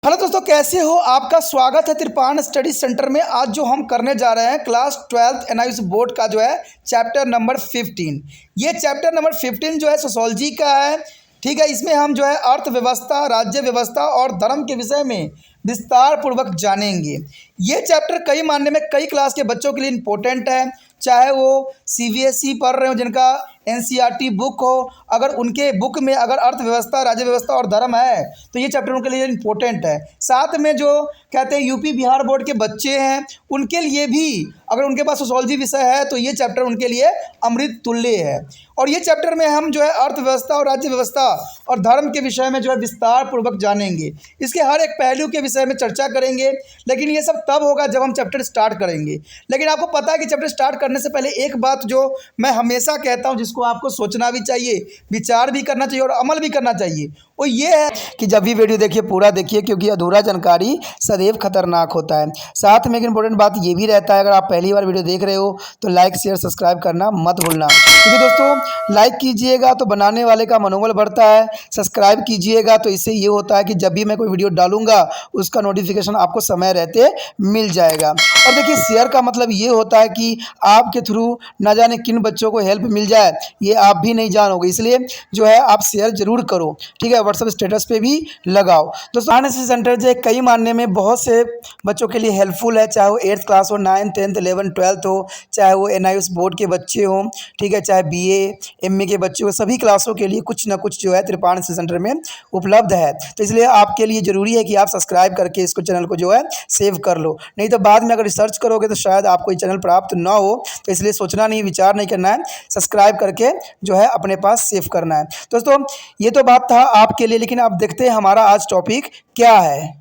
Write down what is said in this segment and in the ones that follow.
Hello दोस्तों, कैसे हो? आपका स्वागत है त्रिपाण स्टडी सेंटर में। आज जो हम करने जा रहे हैं क्लास 12th एनआईएस बोर्ड का जो है चैप्टर नंबर 15। ये चैप्टर नंबर 15 जो है सोशोलॉजी का है। ठीक है, इसमें हम जो है अर्थव्यवस्था, राज्य व्यवस्था और धर्म के विषय में विस्तार पूर्वक जानेंगे। ये चैप्टर कई मायने में कई क्लास के बच्चों के लिए इम्पोर्टेंट है, चाहे वो सीबीएसई पढ़ रहे हो, जिनका एनसीईआरटी बुक हो, अगर उनके बुक में अगर अर्थव्यवस्था, राज्य व्यवस्था और धर्म है तो ये चैप्टर उनके लिए इम्पोर्टेंट है। साथ में जो कहते हैं यूपी बिहार बोर्ड के बच्चे हैं, उनके लिए भी अगर उनके पास सोशोलॉजी विषय है तो ये चैप्टर उनके लिए अमृत तुल्य है। और ये चैप्टर में हम जो है अर्थव्यवस्था और राज्य व्यवस्था और धर्म के विषय में जो है विस्तार पूर्वक जानेंगे। इसके हर एक पहलू के विषय में चर्चा करेंगे, लेकिन ये सब तब होगा जब हम चैप्टर स्टार्ट करेंगे। लेकिन आपको पता है कि चैप्टर स्टार्ट करने से पहले एक बात जो मैं हमेशा कहता हूँ, जिसको आपको सोचना भी चाहिए, विचार भी करना चाहिए और अमल भी करना चाहिए, वो ये है कि जब भी वीडियो देखिए पूरा देखिए, क्योंकि अधूरा जानकारी सदैव खतरनाक होता है। साथ में एक इंपॉर्टेंट बात ये भी रहता है, अगर आप पहली बार वीडियो देख रहे हो तो लाइक शेयर सब्सक्राइब करना मत भूलना, क्योंकि दोस्तों लाइक कीजिएगा तो बनाने वाले का मनोबल बढ़ता है, सब्सक्राइब कीजिएगा तो इससे ये होता है कि जब भी मैं कोई वीडियो डालूंगा उसका नोटिफिकेशन आपको समय रहते मिल जाएगा। और देखिए, शेयर का मतलब ये होता है कि आपके थ्रू ना जाने किन बच्चों को हेल्प मिल जाए, ये आप भी नहीं जानोगे, इसलिए जो है आप शेयर जरूर करो। ठीक है, व्हाट्सएप स्टेटस पे भी लगाओ। दोस्तों एनआईएस सेंटर जो है कई मानने में बहुत से बच्चों के लिए हेल्पफुल है, चाहे वो 8th क्लास हो, 9th 10th 11th 12th हो, चाहे वो एनआईएस बोर्ड के बच्चे हों, ठीक है, चाहे बीए एमए के बच्चे हो, सभी क्लासों के लिए कुछ ना कुछ जो है त्रिपाण सेंटर में उपलब्ध है। तो इसलिए आपके लिए ज़रूरी है कि आप सब्सक्राइब करके इसको चैनल को जो है सेव कर लो, नहीं तो बाद में अगर रिसर्च करोगे तो शायद आपको ये चैनल प्राप्त ना हो। तो इसलिए सोचना नहीं, विचार नहीं करना है, सब्सक्राइब करके जो है अपने पास सेव करना है। दोस्तों ये तो बात था आपके लिए, लेकिन अब देखते हैं हमारा आज टॉपिक क्या है।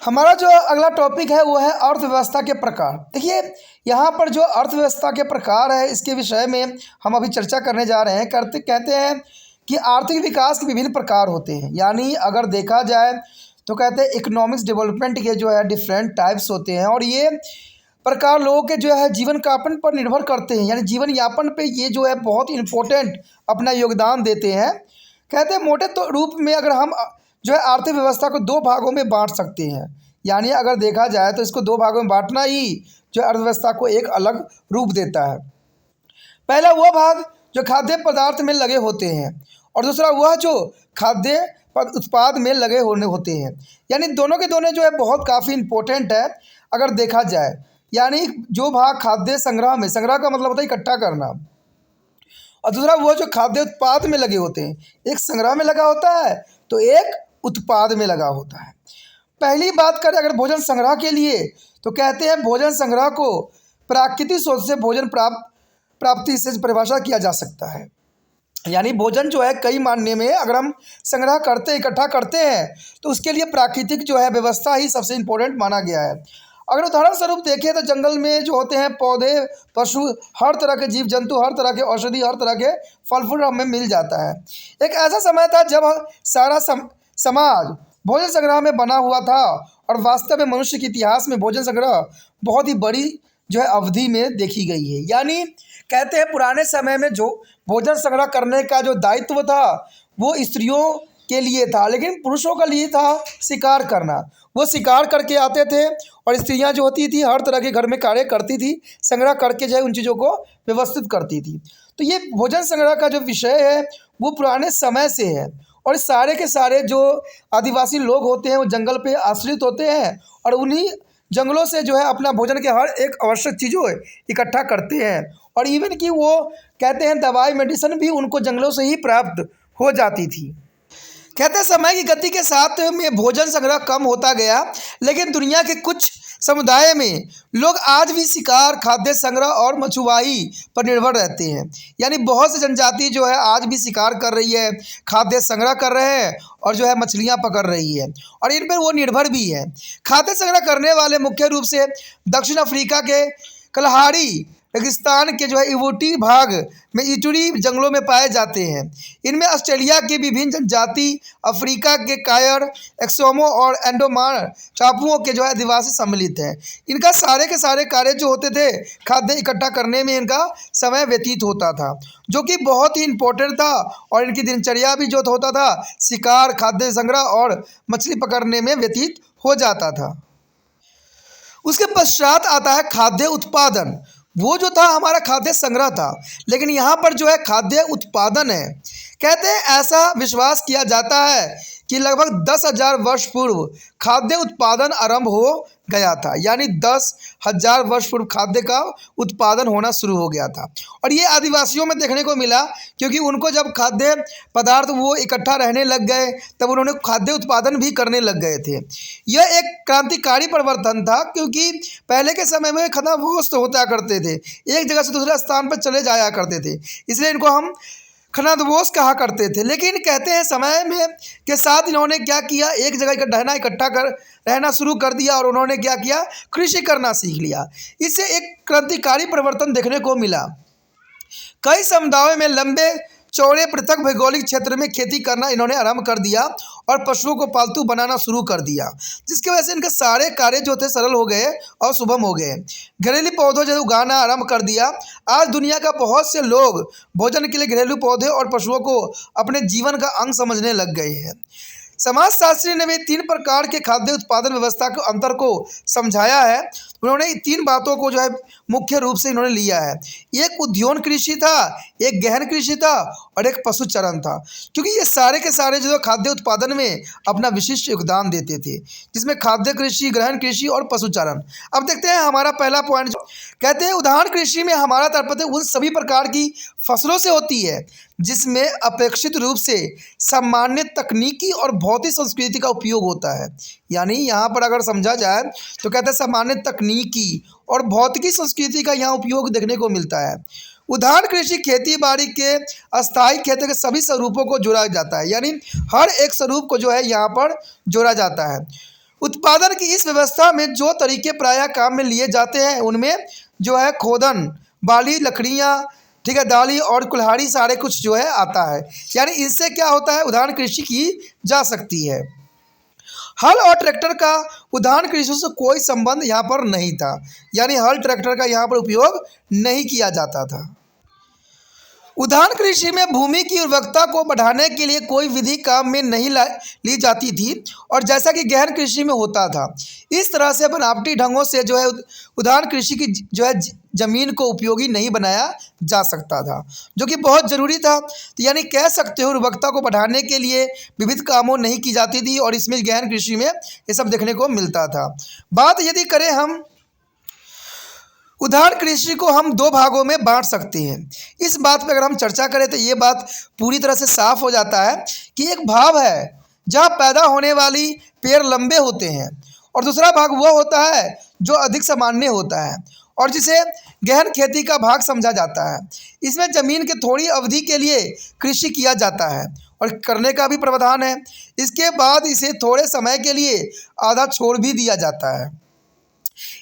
हमारा जो अगला टॉपिक है वो है अर्थव्यवस्था के प्रकार। देखिए, यहाँ पर जो अर्थव्यवस्था के प्रकार है, इसके विषय में हम अभी चर्चा करने जा रहे हैं। कहते हैं कि आर्थिक विकास के विभिन्न प्रकार होते हैं, यानी अगर देखा जाए तो कहते हैं इकोनॉमिक्स डेवलपमेंट के जो है डिफरेंट टाइप्स होते हैं, और ये प्रकार लोगों के जो है जीवन यापन पर निर्भर करते हैं, यानी जीवन यापन पे ये जो है बहुत इम्पोर्टेंट अपना योगदान देते हैं। कहते हैं मोटे तो रूप में अगर हम जो है आर्थिक व्यवस्था को दो भागों में बांट सकते हैं, यानी अगर देखा जाए तो इसको दो भागों में बांटना ही जो अर्थव्यवस्था को एक अलग रूप देता है। पहला वह भाग जो खाद्य पदार्थ में लगे होते हैं, और दूसरा वह जो खाद्य उत्पाद में लगे होते हैं, यानी दोनों के दोनों जो है बहुत काफ़ी इम्पोर्टेंट है अगर देखा जाए। यानी जो भाग खाद्य संग्रह में, संग्रह का मतलब होता है इकट्ठा करना, और दूसरा वो जो खाद्य उत्पाद में लगे होते हैं। एक संग्रह में लगा होता है तो एक उत्पाद में लगा होता है। पहली बात करें अगर भोजन संग्रह के लिए, तो कहते हैं भोजन संग्रह को प्राकृतिक स्रोत से भोजन प्राप्ति से परिभाषा किया जा सकता है। यानी भोजन जो है कई मायने में अगर हम संग्रह करते हैं, इकट्ठा करते हैं, तो उसके लिए प्राकृतिक जो है व्यवस्था ही सबसे इम्पोर्टेंट माना गया है। अगर उदाहरण स्वरूप देखें तो जंगल में जो होते हैं पौधे, पशु, हर तरह के जीव जंतु, हर तरह के औषधि, हर तरह के फल फूल हमें मिल जाता है। एक ऐसा समय था जब सारा समाज भोजन संग्रह में बना हुआ था, और वास्तव में मनुष्य के इतिहास में भोजन संग्रह बहुत ही बड़ी जो है अवधि में देखी गई है। यानी कहते हैं पुराने समय में जो भोजन संग्रह करने का जो दायित्व था वो स्त्रियों के लिए था, लेकिन पुरुषों का लिए था शिकार करना। वो शिकार करके आते थे और स्त्रियां जो होती थी हर तरह के घर में कार्य करती थी, संग्रह करके जो है उन चीज़ों को व्यवस्थित करती थी। तो ये भोजन संग्रह का जो विषय है वो पुराने समय से है, और सारे के सारे जो आदिवासी लोग होते हैं वो जंगल पे आश्रित होते हैं, और उन्हीं जंगलों से जो है अपना भोजन के हर एक आवश्यक चीज़ों इकट्ठा करते हैं। और इवन कि वो कहते हैं दवाई मेडिसिन भी उनको जंगलों से ही प्राप्त हो जाती थी। कहते हैं समय की गति के साथ में भोजन संग्रह कम होता गया, लेकिन दुनिया के कुछ समुदाय में लोग आज भी शिकार, खाद्य संग्रह और मछुआई पर निर्भर रहते हैं। यानी बहुत सी जनजाति जो है आज भी शिकार कर रही है, खाद्य संग्रह कर रहे हैं और जो है मछलियां पकड़ रही है, और इन पर वो निर्भर भी है। खाद्य संग्रह करने वाले मुख्य रूप से दक्षिण अफ्रीका के कलहाड़ी रेगिस्तान के जो है इवोटी भाग में इटुरी जंगलों में पाए जाते हैं। इनमें ऑस्ट्रेलिया की विभिन्न जनजाति, अफ्रीका के कायर, एक्सोमो और एंडोमान टापुओं के जो है आदिवासी सम्मिलित हैं। इनका सारे के सारे कार्य जो होते थे खाद्य इकट्ठा करने में इनका समय व्यतीत होता था, जो कि बहुत ही इम्पोर्टेंट था। और इनकी दिनचर्या भी जो होता था शिकार, खाद्य संग्रह और मछली पकड़ने में व्यतीत हो जाता था। उसके पश्चात आता है खाद्य उत्पादन। वो जो था हमारा खाद्य संग्रह था, लेकिन यहाँ पर जो है खाद्य उत्पादन है। कहते हैं ऐसा विश्वास किया जाता है कि लगभग 10,000 वर्ष पूर्व खाद्य उत्पादन आरंभ हो गया था, यानी 10,000 वर्ष पूर्व खाद्य का उत्पादन होना शुरू हो गया था। और ये आदिवासियों में देखने को मिला, क्योंकि उनको जब खाद्य पदार्थ वो इकट्ठा रहने लग गए तब उन्होंने खाद्य उत्पादन भी करने लग गए थे। यह एक क्रांतिकारी परिवर्तन था, क्योंकि पहले के समय में खनाबदोश होता करते थे, एक जगह से दूसरे स्थान पर चले जाया करते थे, इसलिए इनको हम खनाबदोश कहा करते थे। लेकिन कहते हैं समय में के साथ इन्होंने क्या किया, एक जगह इकट्ठा कर रहना शुरू कर दिया और उन्होंने क्या किया, कृषि करना सीख लिया। इससे एक क्रांतिकारी परिवर्तन देखने को मिला। कई समुदायों में लंबे चौड़े पृथक भौगोलिक क्षेत्र में खेती करना इन्होंने आरंभ कर दिया और पशुओं को पालतू बनाना शुरू कर दिया, जिसकी वजह से इनके सारे कार्य जो थे सरल हो गए और सुगम हो गए। घरेलू पौधों जो उगाना आरंभ कर दिया। आज दुनिया का बहुत से लोग भोजन के लिए घरेलू पौधे और पशुओं को अपने जीवन का अंग समझने लग गए हैं। समाजशास्त्री ने भी 3 प्रकार के खाद्य उत्पादन व्यवस्था के अंतर को समझाया है। उन्होंने 3 बातों को जो है मुख्य रूप से इन्होंने लिया है। एक उद्यान कृषि था, एक गहन कृषि था और एक पशुचरण था, क्योंकि ये सारे के सारे जो खाद्य उत्पादन में अपना विशिष्ट योगदान देते थे, जिसमें खाद्य कृषि, गहन कृषि और पशुचरण। अब देखते हैं हमारा पहला पॉइंट। कहते हैं उद्यान कृषि में हमारा तात्पर्य उन सभी प्रकार की फसलों से होती है जिसमें अपेक्षित रूप से सामान्य तकनीकी और भौतिक संस्कृति का उपयोग होता है। यानी यहाँ पर अगर समझा जाए तो कहते हैं सामान्य तकनीकी और भौतिकी संस्कृति का यहाँ उपयोग देखने को मिलता है। उद्यान कृषि खेती बाड़ी के अस्थायी खेती के सभी स्वरूपों को जोड़ा जाता है, यानी हर एक स्वरूप को जो है यहाँ पर जोड़ा जाता है। उत्पादन की इस व्यवस्था में जो तरीके प्रायः काम में लिए जाते हैं उनमें जो है खोदन, बाली, लकड़ियाँ, ठीक है, दाली और कुल्हाड़ी सारे कुछ जो है आता है। यानी इससे क्या होता है, उद्यान कृषि की जा सकती है। हल और ट्रैक्टर का उद्यान कृषि से कोई संबंध यहाँ पर नहीं था, यानी हल ट्रैक्टर का यहाँ पर उपयोग नहीं किया जाता था। उद्यान कृषि में भूमि की उर्वरकता को बढ़ाने के लिए कोई विधि काम में नहीं ली जाती थी, और जैसा कि गहन कृषि में होता था, इस तरह से बनावटी ढंगों से जो है उद्यान कृषि की जो है ज़मीन को उपयोगी नहीं बनाया जा सकता था, जो कि बहुत ज़रूरी था। तो यानी कह सकते हो उर्वरकता को बढ़ाने के लिए विविध कामों नहीं की जाती थी, और इसमें गहन कृषि में ये सब देखने को मिलता था। बात यदि करें हम उद्यान कृषि को हम 2 भागों में बांट सकते हैं। इस बात पर अगर हम चर्चा करें तो ये बात पूरी तरह से साफ हो जाता है कि एक भाग है जहाँ पैदा होने वाली पेड़ लंबे होते हैं, और दूसरा भाग वह होता है जो अधिक सामान्य होता है और जिसे गहन खेती का भाग समझा जाता है। इसमें ज़मीन के थोड़ी अवधि के लिए कृषि किया जाता है और करने का भी प्रावधान है। इसके बाद इसे थोड़े समय के लिए आधा छोड़ भी दिया जाता है।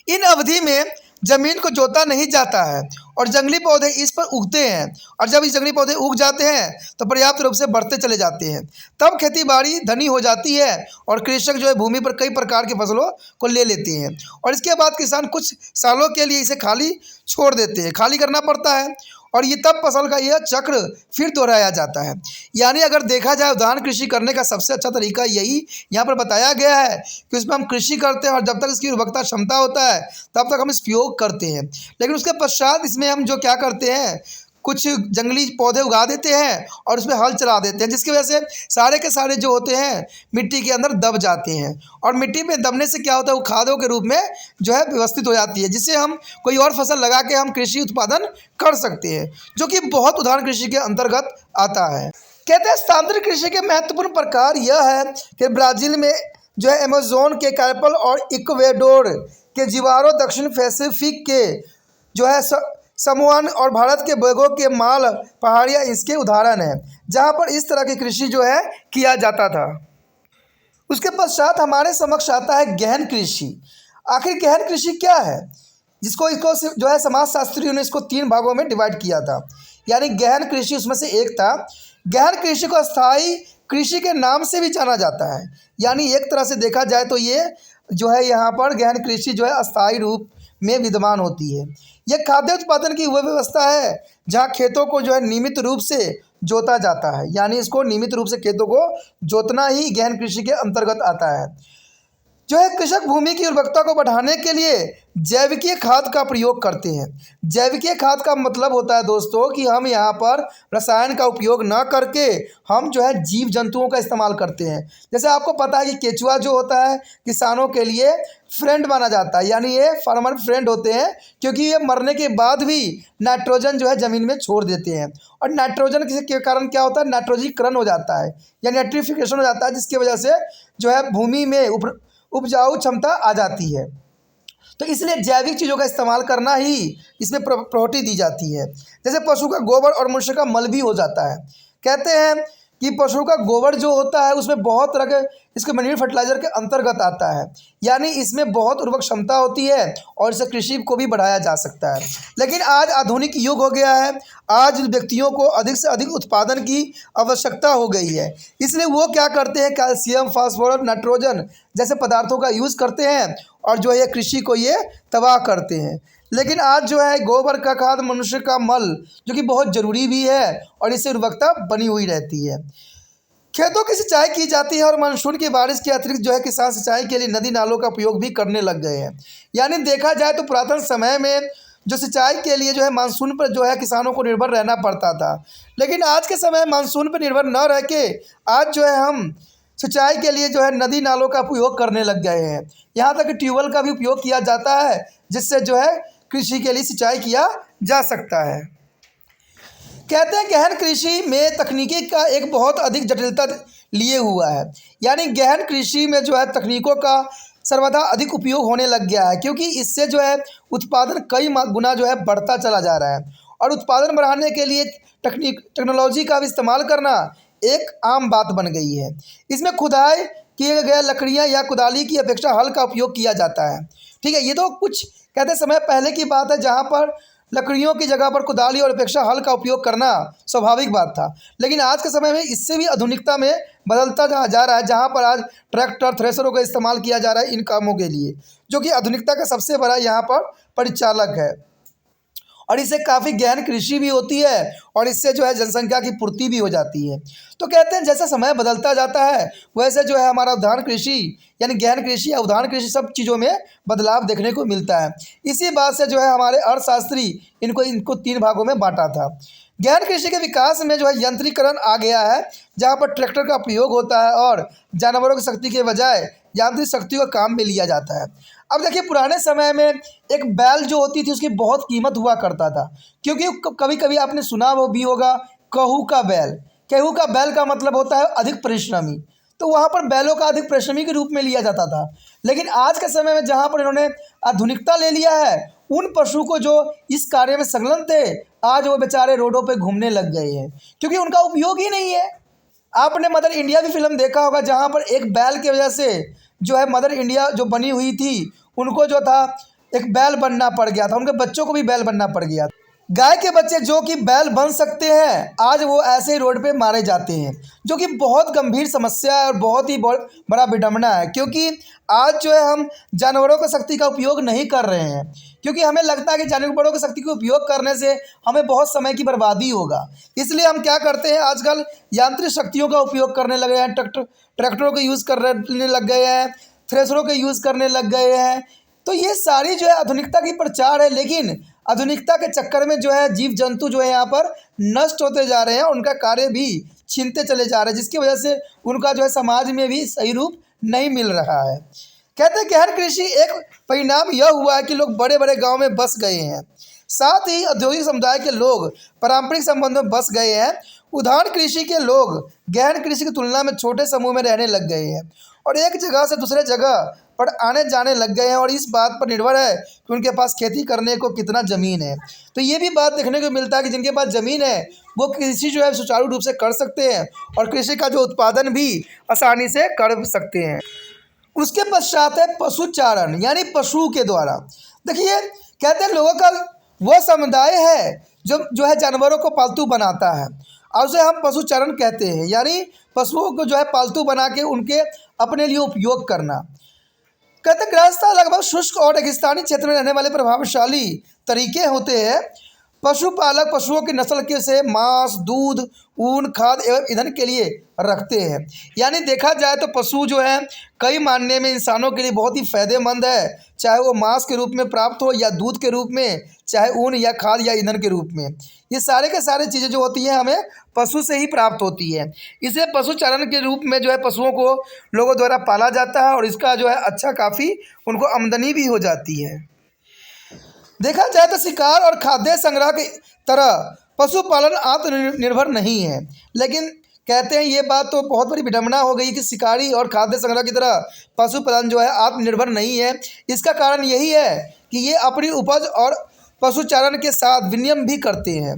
इन अवधि में ज़मीन को जोता नहीं जाता है और जंगली पौधे इस पर उगते हैं, और जब इस जंगली पौधे उग जाते हैं तो पर्याप्त रूप से बढ़ते चले जाते हैं। तब खेती बाड़ी धनी हो जाती है और कृषक जो है भूमि पर कई प्रकार की फसलों को ले लेते हैं, और इसके बाद किसान कुछ सालों के लिए इसे खाली छोड़ देते हैं, खाली करना पड़ता है, और ये तब फसल का यह चक्र फिर दोहराया जाता है। यानी अगर देखा जाए उद्यान कृषि करने का सबसे अच्छा तरीका यही यहाँ पर बताया गया है कि उसमें हम कृषि करते हैं और जब तक इसकी उर्वरकता क्षमता होता है तब तक हम इस उपयोग करते हैं। लेकिन उसके पश्चात इसमें हम जो क्या करते हैं, कुछ जंगली पौधे उगा देते हैं और उसमें हल चला देते हैं, जिसकी वजह से सारे के सारे जो होते हैं मिट्टी के अंदर दब जाते हैं, और मिट्टी में दबने से क्या होता है वो खादों के रूप में जो है व्यवस्थित हो जाती है, जिससे हम कोई और फसल लगा के हम कृषि उत्पादन कर सकते हैं, जो कि बहुत उद्यान कृषि के अंतर्गत आता है। कहते हैं स्थानांतरित कृषि के महत्वपूर्ण प्रकार यह है कि ब्राज़ील में जो है अमेजोन के कैरपल और इक्वेडोर के जिवारो, दक्षिण पैसिफिक के जो है समोआन और भारत के बेगों के माल पहाड़ियाँ इसके उदाहरण हैं, जहाँ पर इस तरह की कृषि जो है किया जाता था। उसके पश्चात हमारे समक्ष आता है गहन कृषि। आखिर गहन कृषि क्या है? जिसको इसको जो है समाजशास्त्रियों ने इसको 3 भागों में डिवाइड किया था। यानी गहन कृषि उसमें से एक था। गहन कृषि को अस्थाई कृषि के नाम से भी जाना जाता है। यानी एक तरह से देखा जाए तो ये जो है यहाँ पर गहन कृषि जो है अस्थाई रूप में विद्यमान होती है। यह खाद्य उत्पादन की वह व्यवस्था है जहाँ खेतों को जो है नियमित रूप से जोता जाता है। यानी इसको नियमित रूप से खेतों को जोतना ही गहन कृषि के अंतर्गत आता है। जो है कृषक भूमि की उर्वरकता को बढ़ाने के लिए जैविकीय खाद का प्रयोग करते हैं। जैविकीय खाद का मतलब होता है दोस्तों कि हम यहाँ पर रसायन का उपयोग ना करके हम जो है जीव जंतुओं का इस्तेमाल करते हैं। जैसे आपको पता है कि केचुआ जो होता है किसानों के लिए फ्रेंड माना जाता है। यानी ये फार्मर फ्रेंड होते हैं क्योंकि ये मरने के बाद भी नाइट्रोजन जो है ज़मीन में छोड़ देते हैं। और नाइट्रोजन के कारण क्या होता है, नाइट्रोजीकरण हो जाता है या नाइट्रिफिकेशन हो जाता है, जिसकी वजह से जो है भूमि में उपजाऊ क्षमता आ जाती है। तो इसलिए जैविक चीज़ों का इस्तेमाल करना ही इसमें प्रायोरिटी दी जाती है। जैसे पशु का गोबर और मनुष्य का मल भी हो जाता है। कहते हैं कि पशु का गोबर जो होता है उसमें बहुत तरह के इसके मैन्यूर फर्टिलाइजर के अंतर्गत आता है। यानी इसमें बहुत उर्वरक क्षमता होती है और इससे कृषि को भी बढ़ाया जा सकता है। लेकिन आज आधुनिक युग हो गया है। आज व्यक्तियों को अधिक से अधिक उत्पादन की आवश्यकता हो गई है। इसलिए वो क्या करते हैं, कैल्शियम, फास्फोरस, नाइट्रोजन जैसे पदार्थों का यूज़ करते हैं और जो है कृषि को ये तबाह करते हैं। लेकिन आज जो है गोबर का खाद, मनुष्य का मल जो कि बहुत ज़रूरी भी है और इससे उर्वरकता बनी हुई रहती है। खेतों की सिंचाई की जाती है और मानसून की बारिश के अतिरिक्त जो है किसान सिंचाई के लिए नदी नालों का उपयोग भी करने लग गए हैं। यानी देखा जाए तो पुरातन समय में जो सिंचाई के लिए जो है मानसून पर जो है किसानों को निर्भर रहना पड़ता था। लेकिन आज के समय मानसून पर निर्भर न रह के आज जो है हम सिंचाई के लिए जो है नदी नालों का उपयोग करने लग गए हैं। यहाँ तक कि ट्यूबवेल का भी उपयोग किया जाता है जिससे जो है कृषि के लिए सिंचाई किया जा सकता है। कहते हैं गहन कृषि में तकनीकी का एक बहुत अधिक जटिलता लिए हुआ है। यानी गहन कृषि में जो है तकनीकों का सर्वदा अधिक उपयोग होने लग गया है क्योंकि इससे जो है उत्पादन कई गुना जो है बढ़ता चला जा रहा है। और उत्पादन बढ़ाने के लिए टेक्नोलॉजी का भी इस्तेमाल करना एक आम बात बन गई है। इसमें खुदाई किए गए लकड़ियाँ या कुदाली की अपेक्षा हल का उपयोग किया जाता है। ठीक है, ये तो कुछ कहते समय पहले की बात है जहाँ पर लकड़ियों की जगह पर कुदाली और अपेक्षा हल का उपयोग करना स्वाभाविक बात था। लेकिन आज के समय में इससे भी आधुनिकता में बदलता जा रहा है जहाँ पर आज ट्रैक्टर, थ्रेशरों का इस्तेमाल किया जा रहा है इन कामों के लिए, जो कि आधुनिकता का सबसे बड़ा यहाँ पर परिचालक है। और इससे काफ़ी गहन कृषि भी होती है और इससे जो है जनसंख्या की पूर्ति भी हो जाती है। तो कहते हैं जैसा समय बदलता जाता है वैसे जो है हमारा उद्यान कृषि यानी गहन कृषि या उद्यान कृषि सब चीज़ों में बदलाव देखने को मिलता है। इसी बात से जो है हमारे अर्थशास्त्री इनको 3 भागों में बांटा था। गहन कृषि के विकास में जो है यंत्रीकरण आ गया है जहाँ पर ट्रैक्टर का प्रयोग होता है और जानवरों की शक्ति के बजाय यांत्रिक शक्ति को काम में लिया जाता है। अब देखिए पुराने समय में एक बैल जो होती थी उसकी बहुत कीमत हुआ करता था क्योंकि कभी कभी आपने सुना भी होगा कहू का बैल। कहू का बैल का मतलब होता है अधिक परिश्रमी। तो वहाँ पर बैलों का अधिक परिश्रमी के रूप में लिया जाता था। लेकिन आज के समय में जहाँ पर इन्होंने आधुनिकता ले लिया है उन पशु को जो इस कार्य में संलग्न थे आज वो बेचारे रोडों पे घूमने लग गए हैं क्योंकि उनका उपयोग ही नहीं है। आपने मदर इंडिया भी फिल्म देखा होगा जहाँ पर एक बैल की वजह से जो है मदर इंडिया जो बनी हुई थी उनको जो था एक बैल बनना पड़ गया था, उनके बच्चों को भी बैल बनना पड़ गया। गाय के बच्चे जो कि बैल बन सकते हैं आज वो ऐसे ही रोड पे मारे जाते हैं, जो कि बहुत गंभीर समस्या है और बहुत ही बड़ा विडंबना है क्योंकि आज जो है हम जानवरों की शक्ति का उपयोग नहीं कर रहे हैं क्योंकि हमें लगता है कि जानवरों की शक्ति का उपयोग करने से हमें बहुत समय की बर्बादी होगा। इसलिए हम क्या करते हैं आजकल यांत्रिक शक्तियों का उपयोग करने लगे हैं, ट्रैक्टरों का यूज़ करने लग गए हैं, थ्रेशरों का यूज़ करने लग गए हैं। तो ये सारी जो है आधुनिकता की प्रचार है। लेकिन आधुनिकता के चक्कर में जो है जीव जंतु जो है यहाँ पर नष्ट होते जा रहे हैं, उनका कार्य भी छीनते चले जा रहे हैं जिसकी वजह से उनका जो है समाज में भी सही रूप नहीं मिल रहा है। कहते हैं गहन कृषि एक परिणाम यह हुआ है कि लोग बड़े बड़े गाँव में बस गए हैं, साथ ही औद्योगिक समुदाय के लोग पारंपरिक संबंधों में बस गए हैं। उद्यान कृषि के लोग गहन कृषि की तुलना में छोटे समूह में रहने लग गए हैं और एक जगह से दूसरे जगह पर आने जाने लग गए हैं और इस बात पर निर्भर है कि उनके पास खेती करने को कितना ज़मीन है। तो ये भी बात देखने को मिलता है कि जिनके पास ज़मीन है वो कृषि जो है सुचारू रूप से कर सकते हैं और कृषि का जो उत्पादन भी आसानी से कर सकते हैं। उसके पश्चात है पशुचारण यानी पशु के द्वारा। देखिए कहते हैं लोगों का वह समुदाय है जो है जानवरों को पालतू बनाता है, और उसे हम पशुचारण कहते हैं, यानी पशुओं को जो है पालतू बना के उनके अपने लिए उपयोग करना। कहते हैं गृहस्थ लगभग शुष्क और रेगिस्तानी क्षेत्र में रहने वाले प्रभावशाली तरीके होते हैं। पशुपालक पशुओं की नस्ल के से मांस, दूध, ऊन, खाद एवं ईंधन के लिए रखते हैं। यानी देखा जाए तो पशु जो है कई मायने में इंसानों के लिए बहुत ही फायदेमंद है, चाहे वो मांस के रूप में प्राप्त हो या दूध के रूप में, चाहे ऊन या खाद या ईंधन के रूप में। ये सारे के सारे चीज़ें जो होती हैं हमें पशु से ही प्राप्त होती है। इसे पशुचारण के रूप में जो है पशुओं को लोगों द्वारा पाला जाता है और इसका जो है अच्छा काफ़ी उनको आमदनी भी हो जाती है। देखा जाए तो शिकार और खाद्य संग्रह की तरह पशुपालन आत्मनिर्भर नहीं है, लेकिन कहते हैं ये बात तो बहुत बड़ी विडंबना हो गई कि शिकारी और खाद्य संग्रह की तरह पशुपालन जो है आत्मनिर्भर नहीं है। इसका कारण यही है कि ये अपनी उपज और पशुचारण के साथ विनिमय भी करते हैं।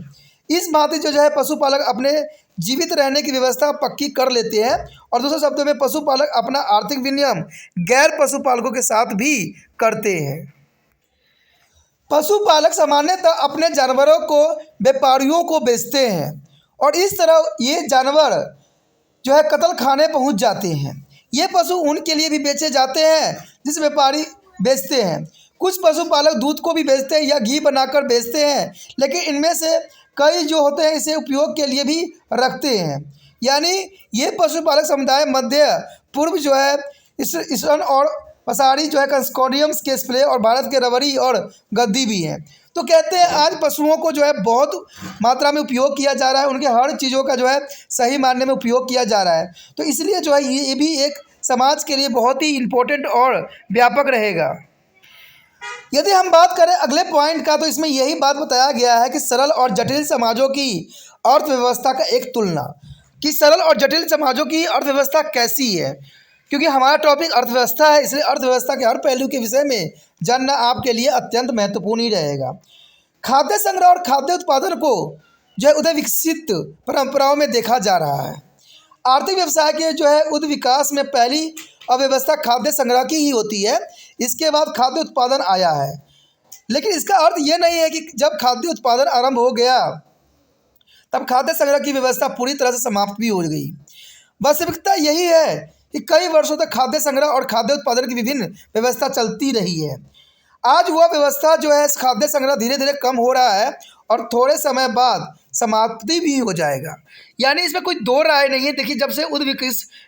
इस भांति जो है पशुपालक अपने जीवित रहने की व्यवस्था पक्की कर लेते हैं, और दूसरे शब्दों में पशुपालक अपना आर्थिक विनिमय गैर पशुपालकों के साथ भी करते हैं। पशुपालक सामान्यतः अपने जानवरों को व्यापारियों को बेचते हैं, और इस तरह ये जानवर जो है कत्ल खाने पहुंच जाते हैं। ये पशु उनके लिए भी बेचे जाते हैं जिस व्यापारी बेचते हैं। कुछ पशुपालक दूध को भी बेचते हैं या घी बनाकर बेचते हैं, लेकिन इनमें से कई जो होते हैं इसे उपयोग के लिए भी रखते हैं। यानी ये पशुपालक समुदाय मध्य पूर्व जो है ईरान और पसारी जो है कंस्कोडियम्स के स्प्ले और भारत के रबरी और गद्दी भी हैं। तो कहते हैं आज पशुओं को जो है बहुत मात्रा में उपयोग किया जा रहा है, उनके हर चीज़ों का जो है सही मायने में उपयोग किया जा रहा है। तो इसलिए जो है ये भी एक समाज के लिए बहुत ही इम्पोर्टेंट और व्यापक रहेगा। यदि हम बात करें अगले पॉइंट का, तो इसमें यही बात बताया गया है कि सरल और जटिल समाजों की अर्थव्यवस्था का एक तुलना, कि सरल और जटिल समाजों की अर्थव्यवस्था कैसी है। क्योंकि हमारा टॉपिक अर्थव्यवस्था है, इसलिए अर्थव्यवस्था के हर पहलू के विषय में जानना आपके लिए अत्यंत महत्वपूर्ण ही रहेगा। खाद्य संग्रह और खाद्य उत्पादन को जो है उदय विकसित परंपराओं में देखा जा रहा है। आर्थिक व्यवसाय के जो है उद विकास में पहली अव्यवस्था खाद्य संग्रह की ही होती है, इसके बाद खाद्य उत्पादन आया है। लेकिन इसका अर्थ ये नहीं है कि जब खाद्य उत्पादन आरंभ हो गया तब खाद्य संग्रह की व्यवस्था पूरी तरह से समाप्त भी हो गई। वास्तविकता यही है कि कई वर्षों तक खाद्य संग्रह और खाद्य उत्पादन की विभिन्न व्यवस्था चलती रही है। आज वह व्यवस्था जो है खाद्य संग्रह धीरे धीरे कम हो रहा है और थोड़े समय बाद समाप्ति भी हो जाएगा। यानी इसमें कोई दो राय नहीं है। देखिए, जब से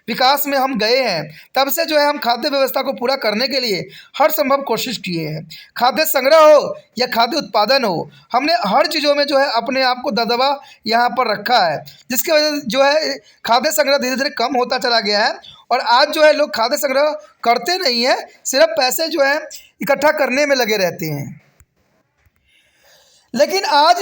विकास में हम गए हैं तब से जो है हम खाद्य व्यवस्था को पूरा करने के लिए हर संभव कोशिश किए हैं। खाद्य संग्रह हो या खाद्य उत्पादन हो, हमने हर चीज़ों में जो है अपने आप को दबदबा यहाँ पर रखा है, जिसकी वजह से जो है खाद्य संग्रह धीरे धीरे कम होता चला गया है। और आज जो है लोग खाद्य संग्रह करते नहीं हैं, सिर्फ पैसे जो है इकट्ठा करने में लगे रहते हैं। लेकिन आज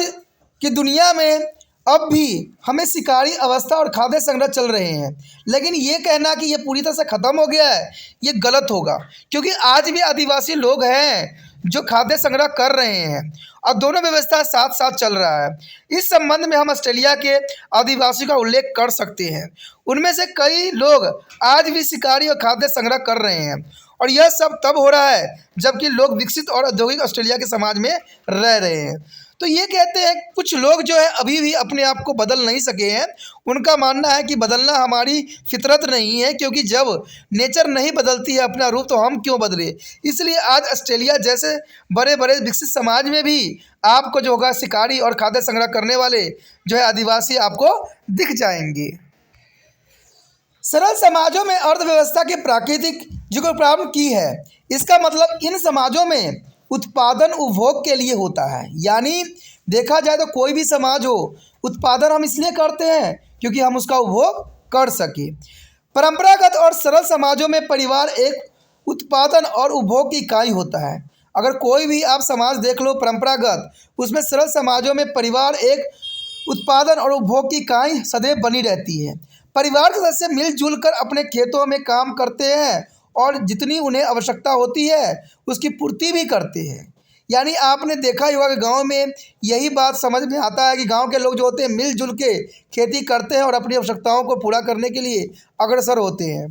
की दुनिया में अब भी हमें शिकारी अवस्था और खाद्य संग्रह चल रहे हैं, लेकिन ये कहना कि ये पूरी तरह से ख़त्म हो गया है ये गलत होगा, क्योंकि आज भी आदिवासी लोग हैं जो खाद्य संग्रह कर रहे हैं और दोनों व्यवस्था साथ साथ चल रहा है। इस संबंध में हम ऑस्ट्रेलिया के आदिवासी का उल्लेख कर सकते हैं। उनमें से कई लोग आज भी शिकारी और खाद्य संग्रह कर रहे हैं, और यह सब तब हो रहा है जबकि लोग विकसित और औद्योगिक ऑस्ट्रेलिया के समाज में रह रहे हैं। तो ये कहते हैं कुछ लोग जो है अभी भी अपने आप को बदल नहीं सके हैं। उनका मानना है कि बदलना हमारी फितरत नहीं है, क्योंकि जब नेचर नहीं बदलती है अपना रूप तो हम क्यों बदले। इसलिए आज ऑस्ट्रेलिया जैसे बड़े बड़े विकसित समाज में भी आपको जो होगा शिकारी और खाद्य संग्रह करने वाले जो है आदिवासी आपको दिख जाएंगे। सरल समाजों में अर्थव्यवस्था के प्राकृतिक जो प्रारंभ की है, इसका मतलब इन समाजों में उत्पादन उपभोग के लिए होता है। यानी देखा जाए तो कोई भी समाज हो, उत्पादन हम इसलिए करते हैं क्योंकि हम उसका उपभोग कर सके। परंपरागत और सरल समाजों में परिवार एक उत्पादन और उपभोग की इकाई होता है। अगर कोई भी आप समाज देख लो परंपरागत, उसमें सरल समाजों में परिवार एक उत्पादन और उपभोग की इकाई सदैव बनी रहती है। परिवार के सदस्य मिलजुल कर अपने खेतों में काम करते हैं और जितनी उन्हें आवश्यकता होती है उसकी पूर्ति भी करते हैं। यानी आपने देखा ही होगा कि गांव में यही बात समझ में आता है कि गांव के लोग जो होते हैं मिलजुल के खेती करते हैं और अपनी आवश्यकताओं को पूरा करने के लिए अग्रसर होते हैं।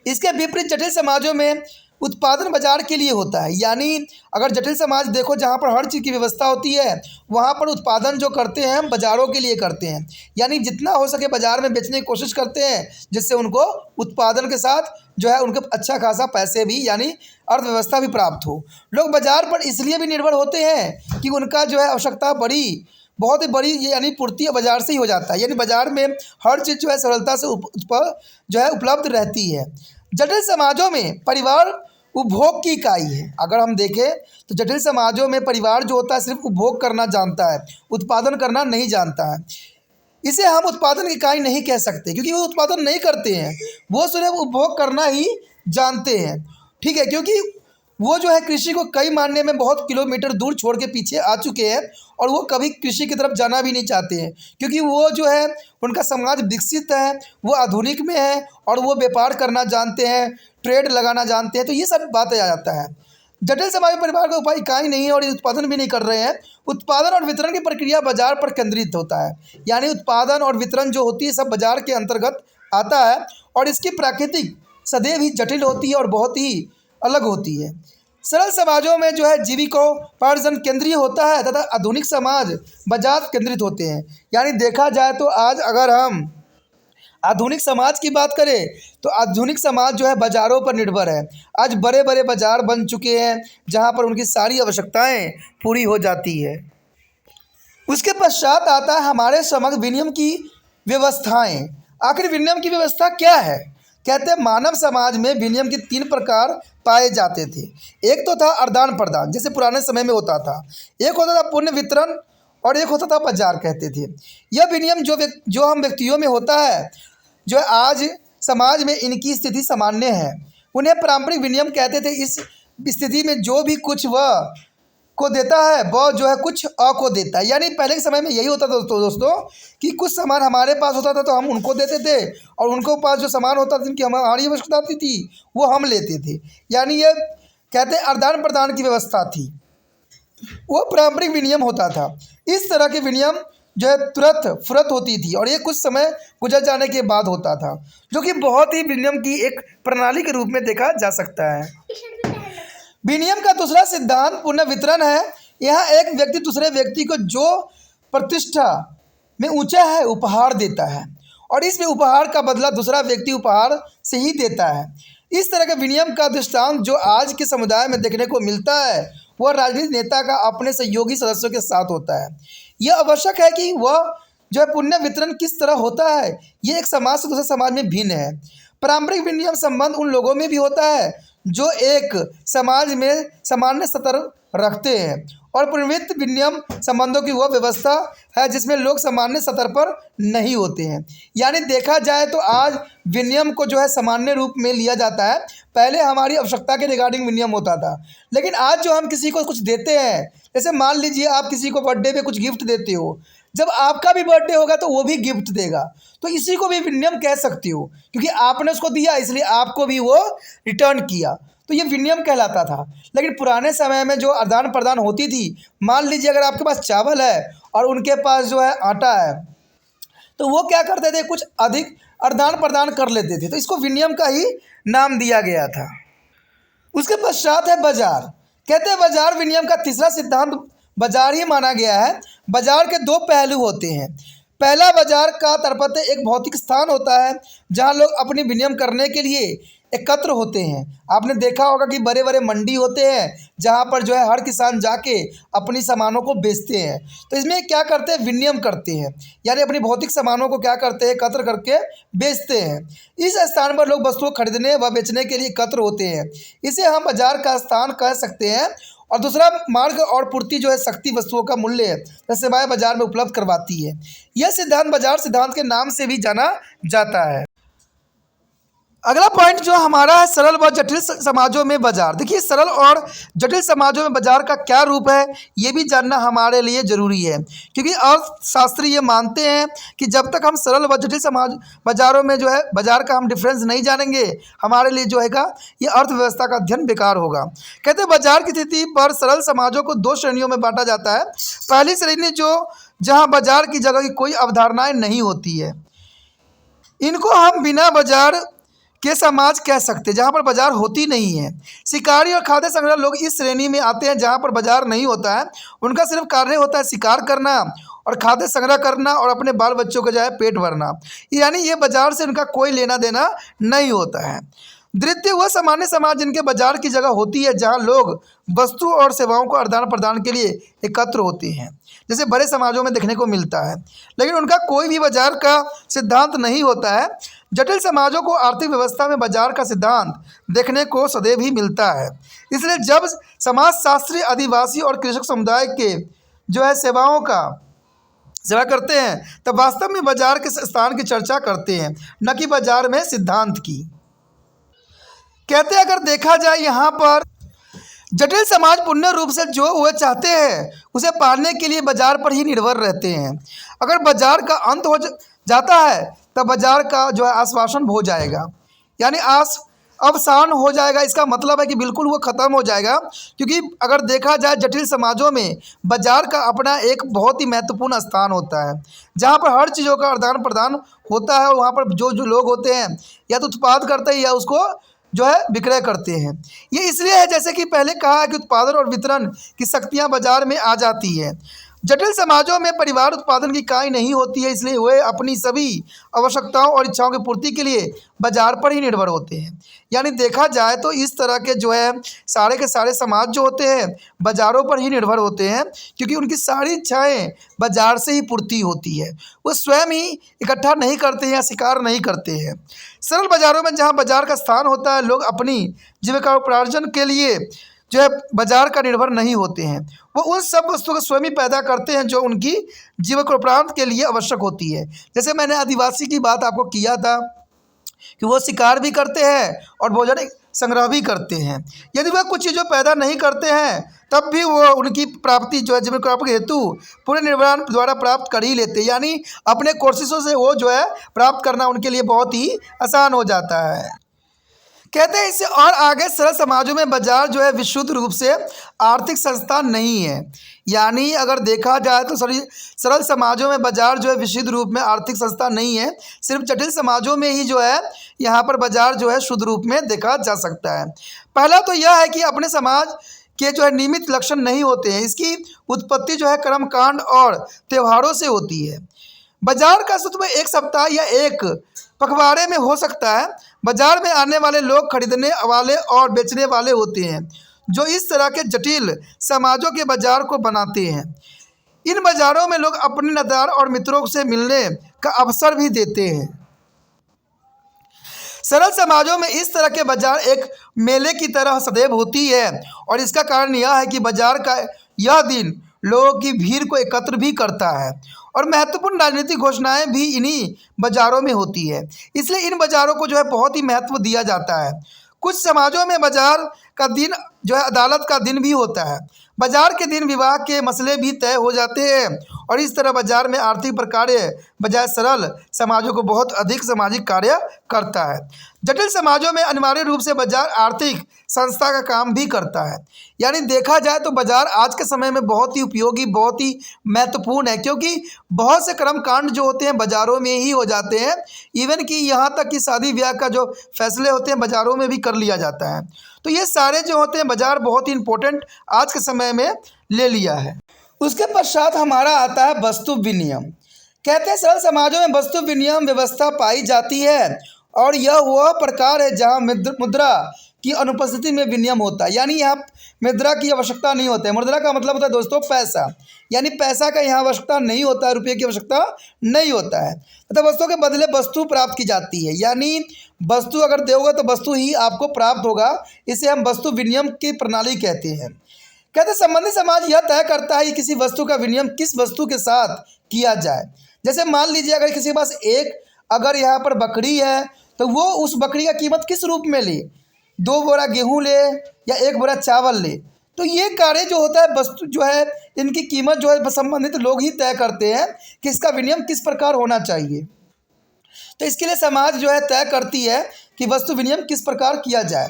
इसके विपरीत जटिल समाजों में उत्पादन बाजार के लिए होता है। यानी अगर जटिल समाज देखो जहाँ पर हर चीज़ की व्यवस्था होती है, वहाँ पर उत्पादन जो करते हैं हम बाज़ारों के लिए करते हैं। यानी जितना हो सके बाज़ार में बेचने की कोशिश करते हैं, जिससे उनको उत्पादन के साथ जो है उनको अच्छा खासा पैसे भी यानी अर्थव्यवस्था भी प्राप्त हो। लोग बाज़ार पर इसलिए भी निर्भर होते हैं कि उनका जो है आवश्यकता बहुत ही बड़ी ये यानी पूर्ति बाज़ार से ही हो जाता है। यानी बाज़ार में हर चीज़ जो है सरलता से जो है उपलब्ध रहती है। जटिल समाजों में परिवार उपभोग की इकाई है। अगर हम देखें तो जटिल समाजों में परिवार जो होता है सिर्फ उपभोग करना जानता है, उत्पादन करना नहीं जानता है। इसे हम उत्पादन की इकाई नहीं कह सकते क्योंकि वो उत्पादन नहीं करते हैं, वो सिर्फ उपभोग करना ही जानते हैं। ठीक है, क्योंकि वो जो है कृषि को कई मायने में बहुत किलोमीटर दूर छोड़ के पीछे आ चुके हैं और वो कभी कृषि की तरफ जाना भी नहीं चाहते हैं, क्योंकि वो जो है उनका समाज विकसित है, वो आधुनिक में है और वो व्यापार करना जानते हैं, ट्रेड लगाना जानते हैं। तो ये सब बातें आ जाता है। जटिल समाज में परिवार का उपाय इकाई नहीं है और ये उत्पादन भी नहीं कर रहे हैं। उत्पादन और वितरण की प्रक्रिया बाजार पर केंद्रित होता है। यानी उत्पादन और वितरण जो होती है सब बाजार के अंतर्गत आता है और इसकी प्राकृतिक सदैव ही जटिल होती है और बहुत ही अलग होती है। सरल समाजों में जो है जीविकोपार्जन केंद्रीय होता है तथा आधुनिक समाज बाजार केंद्रित होते हैं। यानी देखा जाए तो आज अगर हम आधुनिक समाज की बात करें तो आधुनिक समाज जो है बाज़ारों पर निर्भर है। आज बड़े बड़े बाज़ार बन चुके हैं जहां पर उनकी सारी आवश्यकताएं पूरी हो जाती है। उसके पश्चात आता है हमारे समग्र विनिमय की व्यवस्थाएं। आखिर विनिमय की व्यवस्था क्या है? कहते हैं मानव समाज में विनिमय के 3 प्रकार पाए जाते थे। एक तो था आदान प्रदान, जैसे पुराने समय में होता था। एक होता था पुण्य वितरण और एक होता था बाजार कहते थे। यह विनिमय जो हम व्यक्तियों में होता है, जो आज समाज में इनकी स्थिति सामान्य है, उन्हें पारंपरिक विनिमय कहते थे। इस स्थिति में जो भी कुछ वह को देता है वह जो है कुछ अ को देता है। यानी पहले के समय में यही होता था दोस्तों कि कुछ सामान हमारे पास होता था तो हम उनको देते थे और उनको पास जो सामान होता था जिनकी हमारी आवश्यकता थी वो हम लेते थे। यानी ये कहते हैं आदान प्रदान की व्यवस्था थी, वो पारंपरिक विनिमय होता था। इस तरह के विनिमय जो है तुरंत फुरत होती थी और ये कुछ समय गुजर जाने के बाद होता था, जो कि बहुत ही विनिमय की एक प्रणाली के रूप में देखा जा सकता है। विनिमय का दूसरा सिद्धांत पुनः वितरण है। यहाँ एक व्यक्ति दूसरे व्यक्ति को जो प्रतिष्ठा में ऊंचा है उपहार देता है और इसमें उपहार का बदला दूसरा व्यक्ति उपहार से ही देता है। इस तरह के विनिमय का दृष्टांत जो आज के समुदाय में देखने को मिलता है वह राजनीतिक नेता का अपने सहयोगी सदस्यों के साथ होता है। यह आवश्यक है कि वह जो है पुण्य वितरण किस तरह होता है, ये एक समाज से दूसरे समाज में भिन्न है। पारंपरिक विनिमय संबंध उन लोगों में भी होता है जो एक समाज में सामान्य स्तर रखते हैं और प्रवृत्त विनिमय संबंधों की वह व्यवस्था है जिसमें लोग सामान्य स्तर पर नहीं होते हैं। यानी देखा जाए तो आज विनिमय को जो है सामान्य रूप में लिया जाता है। पहले हमारी आवश्यकता के रिगार्डिंग विनिमय होता था, लेकिन आज जो हम किसी को कुछ देते हैं, जैसे मान लीजिए आप किसी को बर्थडे पे कुछ गिफ्ट देते हो, जब आपका भी बर्थडे होगा तो वो भी गिफ्ट देगा, तो इसी को भी विनिमय कह सकती हो क्योंकि आपने उसको दिया इसलिए आपको भी वो रिटर्न किया, तो ये विनिमय कहलाता था। लेकिन पुराने समय में जो आदान प्रदान होती थी, मान लीजिए अगर आपके पास चावल है और उनके पास जो है आटा है, तो वो क्या करते थे कुछ अधिक आदान प्रदान कर लेते थे, तो इसको विनिमय का ही नाम दिया गया था। उसके पश्चात है बाजार। कहते हैं बाजार विनिमय का तीसरा सिद्धांत बाजार ही माना गया है। बाजार के 2 पहलू होते हैं। पहला बाजार का तात्पर्य एक भौतिक स्थान होता है जहां लोग अपनी विनिमय करने के लिए एकत्र होते हैं। आपने देखा होगा कि बड़े बड़े मंडी होते हैं जहां पर जो है हर किसान जाके अपनी सामानों को बेचते हैं। तो इसमें क्या करते हैं, विनिमय करते हैं, यानी अपनी भौतिक सामानों को क्या करते हैं, एकत्र करके बेचते हैं। इस स्थान पर लोग वस्तुओं खरीदने व बेचने के लिए एकत्र होते हैं, इसे हम बाजार का स्थान कह सकते हैं। और दूसरा मार्ग और पूर्ति जो है शक्ति वस्तुओं का मूल्य सेवाएं बाजार में उपलब्ध करवाती है। यह सिद्धांत बाजार सिद्धांत के नाम से भी जाना जाता है। अगला पॉइंट जो हमारा है सरल व जटिल समाजों में बाजार। देखिए सरल और जटिल समाजों में बाजार का क्या रूप है ये भी जानना हमारे लिए ज़रूरी है, क्योंकि अर्थशास्त्री ये मानते हैं कि जब तक हम सरल व जटिल समाज बाजारों में जो है बाजार का हम डिफरेंस नहीं जानेंगे, हमारे लिए जो है ये अर्थव्यवस्था का अध्ययन बेकार होगा। कहते हैं बाजार की स्थिति पर सरल समाजों को 2 श्रेणियों में बांटा जाता है। पहली श्रेणी जहाँ बाजार की जगह की कोई अवधारणाएँ नहीं होती है, इनको हम बिना बाजार के समाज कह सकते हैं, जहाँ पर बाजार होती नहीं है। शिकारी और खाद्य संग्रह लोग इस श्रेणी में आते हैं जहाँ पर बाजार नहीं होता है। उनका सिर्फ कार्य होता है शिकार करना और खाद्य संग्रह करना और अपने बाल बच्चों का जो है पेट भरना, यानी ये बाजार से उनका कोई लेना देना नहीं होता है। द्वितीय वह सामान्य समाज जिनके बाजार की जगह होती है, जहाँ लोग वस्तु और सेवाओं को आदान प्रदान के लिए एकत्र होते हैं, जैसे बड़े समाजों में देखने को मिलता है, लेकिन उनका कोई भी बाजार का सिद्धांत नहीं होता है। जटिल समाजों को आर्थिक व्यवस्था में बाजार का सिद्धांत देखने को सदैव ही मिलता है। इसलिए जब समाजशास्त्री आदिवासी और कृषक समुदाय के जो है सेवा करते हैं, तब वास्तव में बाजार के स्थान की चर्चा करते हैं, न कि बाजार में सिद्धांत की। कहते हैं अगर देखा जाए यहाँ पर जटिल समाज पूर्ण रूप से जो वह चाहते हैं उसे पाने के लिए बाजार पर ही निर्भर रहते हैं। अगर बाजार का अंत हो जाता है तब बाजार का जो है आश्वासन हो जाएगा, यानी अवसान हो जाएगा। इसका मतलब है कि बिल्कुल वो ख़त्म हो जाएगा, क्योंकि अगर देखा जाए जटिल समाजों में बाजार का अपना एक बहुत ही महत्वपूर्ण स्थान होता है, जहाँ पर हर चीज़ों का आदान प्रदान होता है। वहाँ पर जो लोग होते हैं या तो उत्पाद करते हैं या उसको जो है विक्रय करते हैं। ये इसलिए है जैसे कि पहले कहा है कि उत्पादन और वितरण की शक्तियाँ बाजार में आ जाती है। जटिल समाजों में परिवार उत्पादन की इकाई नहीं होती है, इसलिए वे अपनी सभी आवश्यकताओं और इच्छाओं की पूर्ति के लिए बाजार पर ही निर्भर होते हैं। यानी देखा जाए तो इस तरह के जो है सारे के सारे समाज जो होते हैं बाज़ारों पर ही निर्भर होते हैं, क्योंकि उनकी सारी इच्छाएं बाज़ार से ही पूर्ति होती है। वो स्वयं ही इकट्ठा नहीं करते हैं या शिकार नहीं करते हैं। सरल बाज़ारों में जहाँ बाज़ार का स्थान होता है, लोग अपनी जीविकोपार्जन के लिए जो है बाजार का निर्भर नहीं होते हैं। वो उन सब वस्तुओं को स्वयं ही पैदा करते हैं जो उनकी जीविकोपार्जन के लिए आवश्यक होती है। जैसे मैंने आदिवासी की बात आपको किया था कि वो शिकार भी करते हैं और भोजन संग्रह भी करते हैं। यदि वह कुछ चीज़ों पैदा नहीं करते हैं तब भी वो उनकी प्राप्ति जो है जीविकोपार्जन हेतु पूरे निर्माण द्वारा प्राप्त कर ही लेते हैं, यानी अपने कोशिशों से वो जो है प्राप्त करना उनके लिए बहुत ही आसान हो जाता है। कहते हैं इससे और आगे सरल समाजों में बाजार जो है विशुद्ध रूप से आर्थिक संस्था नहीं है। यानी अगर देखा जाए तो सरल समाजों में बाजार जो है विशुद्ध रूप में आर्थिक संस्था नहीं है। सिर्फ जटिल समाजों में ही जो है यहाँ पर बाजार जो है शुद्ध रूप में देखा जा सकता है। पहला तो यह है कि अपने समाज के जो है नियमित लक्षण नहीं होते हैं। इसकी उत्पत्ति जो है कर्मकांड और त्योहारों से होती है। बाजार का अस्तित्व एक सप्ताह या एक पखवाड़े में हो सकता है। बाजार में आने वाले लोग खरीदने वाले और बेचने वाले होते हैं, जो इस तरह के जटिल समाजों के बाजार को बनाते हैं। इन बाजारों में लोग अपने नातेदार और मित्रों से मिलने का अवसर भी देते हैं। सरल समाजों में इस तरह के बाजार एक मेले की तरह सदैव होती है, और इसका कारण यह है कि बाजार का यह दिन लोगों की भीड़ को एकत्र भी करता है और महत्वपूर्ण राजनीतिक घोषणाएं भी इन्हीं बाज़ारों में होती है। इसलिए इन बाज़ारों को जो है बहुत ही महत्व दिया जाता है। कुछ समाजों में बाजार का दिन जो है अदालत का दिन भी होता है। बाजार के दिन विवाह के मसले भी तय हो जाते हैं, और इस तरह बाजार में आर्थिक कार्य बजाय सरल समाजों को बहुत अधिक सामाजिक कार्य करता है। जटिल समाजों में अनिवार्य रूप से बाजार आर्थिक संस्था का काम भी करता है। यानी देखा जाए तो बाजार आज के समय में बहुत ही उपयोगी, बहुत ही महत्वपूर्ण है, क्योंकि बहुत से कर्मकांड जो होते हैं बाज़ारों में ही हो जाते हैं। इवन कि यहाँ तक कि शादी ब्याह का जो फैसले होते हैं बाज़ारों में भी कर लिया जाता है। तो ये सारे जो होते हैं बाज़ार बहुत ही इम्पोर्टेंट आज के समय में ले लिया है। उसके पश्चात हमारा आता है वस्तु विनिमय। कहते हैं सरल समाजों में वस्तु विनिमय व्यवस्था पाई जाती है, और यह वह प्रकार है जहाँ मुद्रा की अनुपस्थिति में विनिमय होता है। यानी यहाँ मुद्रा की आवश्यकता नहीं होता है। मुद्रा का मतलब होता है दोस्तों पैसा, यानी पैसा का यहाँ आवश्यकता नहीं होता है, रुपये की आवश्यकता नहीं होता है। मतलब वस्तुओं के बदले वस्तु प्राप्त की जाती है। यानी वस्तु अगर दोगे तो वस्तु ही आपको प्राप्त होगा। इसे हम वस्तु विनिमय की प्रणाली कहते हैं। कहते हैं संबंधित समाज यह तय करता है कि किसी वस्तु का विनिमय किस वस्तु के साथ किया जाए। जैसे मान लीजिए अगर किसी के पास अगर यहाँ पर बकरी है तो वो उस बकरी का कीमत किस रूप में ले, 2 बोरा गेहूँ ले या 1 बोरा चावल ले। तो ये कार्य जो होता है वस्तु जो है इनकी कीमत जो है संबंधित लोग ही तय करते हैं कि इसका विनिमय किस प्रकार होना चाहिए। तो इसके लिए समाज जो है तय करती है कि वस्तु विनिमय किस प्रकार किया जाए।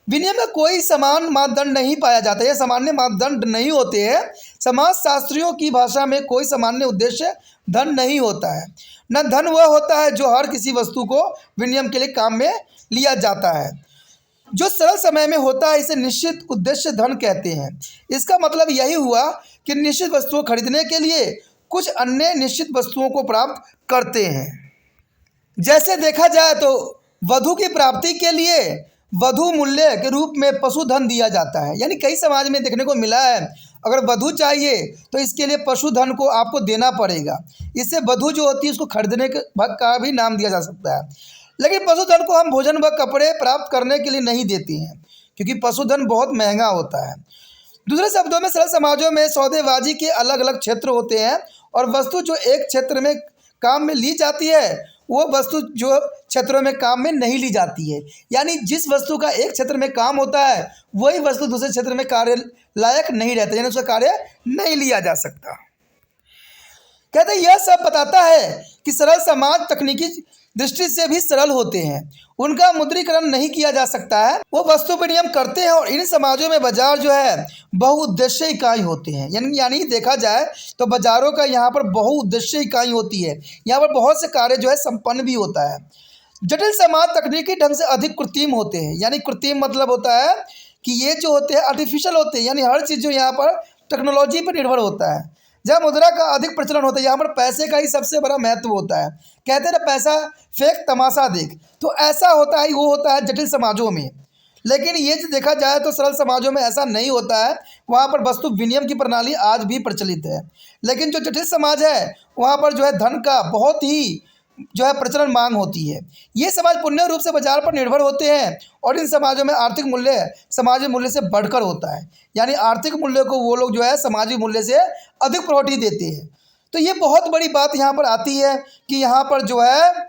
विनिमय में कोई समान मापदंड नहीं पाया जाता है, सामान्य मापदंड नहीं होते हैं। समाजशास्त्रियों की भाषा में कोई सामान्य उद्देश्य धन नहीं होता है, न धन वह होता है जो हर किसी वस्तु को विनिमय के लिए काम में लिया जाता है। जो सरल समय में होता है इसे निश्चित उद्देश्य धन कहते हैं। इसका मतलब यही हुआ कि निश्चित वस्तुओं खरीदने के लिए कुछ अन्य निश्चित वस्तुओं को प्राप्त करते हैं। जैसे देखा जाए तो वधु की प्राप्ति के लिए वधु मूल्य के रूप में पशुधन दिया जाता है। यानी कई समाज में देखने को मिला है, अगर वधु चाहिए तो इसके लिए पशुधन को आपको देना पड़ेगा। इससे वधु जो होती है उसको खरीदने का भी नाम दिया जा सकता है। लेकिन पशुधन को हम भोजन व कपड़े प्राप्त करने के लिए नहीं देते हैं, क्योंकि पशुधन बहुत महंगा होता है। दूसरे शब्दों में सरल समाजों में सौदेबाजी के अलग अलग क्षेत्र होते हैं और वस्तु जो एक क्षेत्र में काम में ली जाती है वो वस्तु जो क्षेत्रों में काम में नहीं ली जाती है। यानी जिस वस्तु का एक क्षेत्र में काम होता है वही वस्तु दूसरे क्षेत्र में कार्य लायक नहीं रहता, यानी उसका कार्य नहीं लिया जा सकता। कहते हैं यह सब बताता है कि सरल समाज तकनीकी दृष्टि से भी सरल होते हैं, उनका मुद्रीकरण नहीं किया जा सकता है, वो वस्तु विनिमय करते हैं। और इन समाजों में बाजार जो है बहुउद्देश्य इकाई होते हैं। यानी देखा जाए तो बाजारों का यहाँ पर बहुउद्देश्य इकाई होती है, यहाँ पर बहुत से कार्य जो है संपन्न भी होता है। जटिल समाज तकनीकी ढंग से अधिक कृत्रिम होते हैं। यानी कृत्रिम मतलब होता है कि ये जो होते हैं आर्टिफिशियल होते हैं, यानी हर चीज़ जो यहाँ पर टेक्नोलॉजी पर निर्भर होता है। जहाँ मुद्रा का अधिक प्रचलन होता है यहाँ पर पैसे का ही सबसे बड़ा महत्व होता है। कहते हैं ना पैसा फेंक तमाशा देख, तो ऐसा होता है, वो होता है जटिल समाजों में। लेकिन ये जो देखा जाए तो सरल समाजों में ऐसा नहीं होता है, वहाँ पर वस्तु विनिमय की प्रणाली आज भी प्रचलित है। लेकिन जो जटिल समाज है वहाँ पर जो है धन का बहुत ही जो है प्रचलन मांग होती है। ये समाज पूर्ण रूप से बाजार पर निर्भर होते हैं और इन समाजों में आर्थिक मूल्य समाजी मूल्य से बढ़कर होता है। यानी आर्थिक मूल्य को वो लोग जो है समाजी मूल्य से अधिक प्रायोरिटी देते हैं। तो ये बहुत बड़ी बात यहाँ पर आती है कि यहाँ पर जो है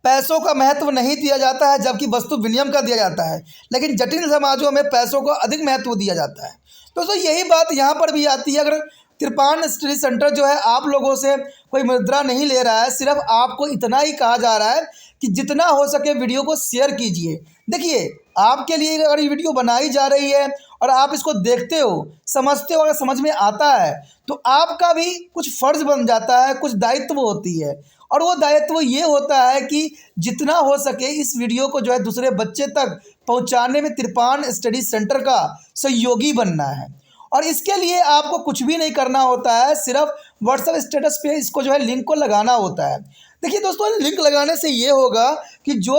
पैसों का महत्व नहीं दिया जाता है, जबकि वस्तु विनिमय का दिया जाता है। लेकिन जटिल समाजों में पैसों को अधिक महत्व दिया जाता है। तो यही बात यहाँ पर भी आती है। अगर तिरपान स्टडी सेंटर जो है आप लोगों से कोई मुद्रा नहीं ले रहा है, सिर्फ आपको इतना ही कहा जा रहा है कि जितना हो सके वीडियो को शेयर कीजिए। देखिए आपके लिए अगर ये वीडियो बनाई जा रही है और आप इसको देखते हो, समझते हो, अगर समझ में आता है तो आपका भी कुछ फ़र्ज़ बन जाता है, कुछ दायित्व होती है। और वो दायित्व ये होता है कि जितना हो सके इस वीडियो को जो है दूसरे बच्चे तक पहुंचाने में तिरपान स्टडी सेंटर का सहयोगी बनना है। और इसके लिए आपको कुछ भी नहीं करना होता है, सिर्फ व्हाट्सएप स्टेटस पे इसको जो है लिंक को लगाना होता है। देखिए दोस्तों, लिंक लगाने से ये होगा कि जो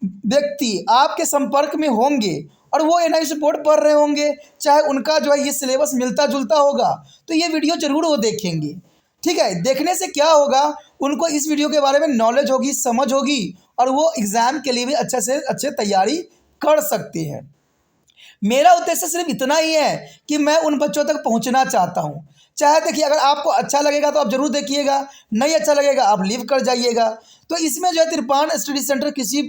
व्यक्ति आपके संपर्क में होंगे और वो एनआईसी बोर्ड पढ़ रहे होंगे, चाहे उनका जो है ये सिलेबस मिलता जुलता होगा, तो ये वीडियो ज़रूर वो देखेंगे। ठीक है, देखने से क्या होगा, उनको इस वीडियो के बारे में नॉलेज होगी, समझ होगी और वो एग्ज़ाम के लिए भी अच्छे से अच्छे तैयारी कर सकते हैं। मेरा उद्देश्य सिर्फ इतना ही है कि मैं उन बच्चों तक पहुंचना चाहता हूं। चाहे देखिए अगर आपको अच्छा लगेगा तो आप ज़रूर देखिएगा, नहीं अच्छा लगेगा आप लीव कर जाइएगा। तो इसमें जो है तिरपान स्टडी सेंटर किसी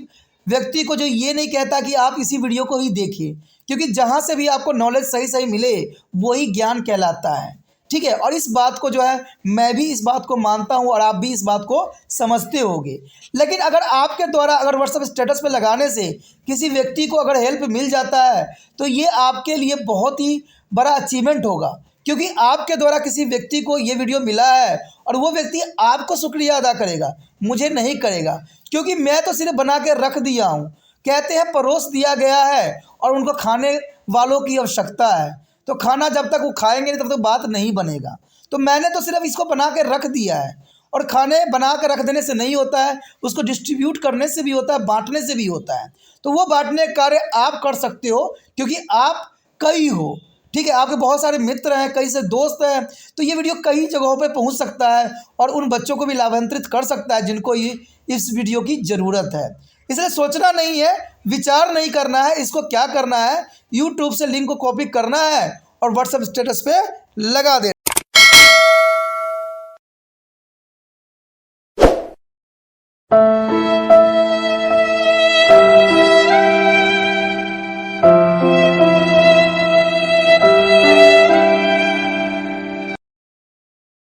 व्यक्ति को जो ये नहीं कहता कि आप इसी वीडियो को ही देखिए, क्योंकि जहाँ से भी आपको नॉलेज सही सही मिले वही ज्ञान कहलाता है। ठीक है, और इस बात को जो है मैं भी इस बात को मानता हूँ और आप भी इस बात को समझते होंगे। लेकिन अगर आपके द्वारा अगर व्हाट्सएप स्टेटस पे लगाने से किसी व्यक्ति को अगर हेल्प मिल जाता है तो ये आपके लिए बहुत ही बड़ा अचीवमेंट होगा, क्योंकि आपके द्वारा किसी व्यक्ति को ये वीडियो मिला है और वो व्यक्ति आपको शुक्रिया अदा करेगा, मुझे नहीं करेगा, क्योंकि मैं तो सिर्फ बना के रख दिया हूँ। कहते हैं परोस दिया गया है और उनको खाने वालों की आवश्यकता है, तो खाना जब तक वो खाएंगे तब तक बात नहीं बनेगा। तो मैंने तो सिर्फ इसको बना के रख दिया है, और खाने बना के रख देने से नहीं होता है, उसको डिस्ट्रीब्यूट करने से भी होता है, बांटने से भी होता है। तो वो बांटने का कार्य आप कर सकते हो, क्योंकि आप कई हो। ठीक है, आपके बहुत सारे मित्र हैं, कई से दोस्त हैं, तो ये वीडियो कई जगहों पे पहुंच सकता है और उन बच्चों को भी लाभान्वित कर सकता है जिनको ये इस वीडियो की ज़रूरत है। इसलिए सोचना नहीं है, विचार नहीं करना है, इसको क्या करना है, यूट्यूब से लिंक को कॉपी करना है और व्हाट्सएप स्टेटस पे लगा देना।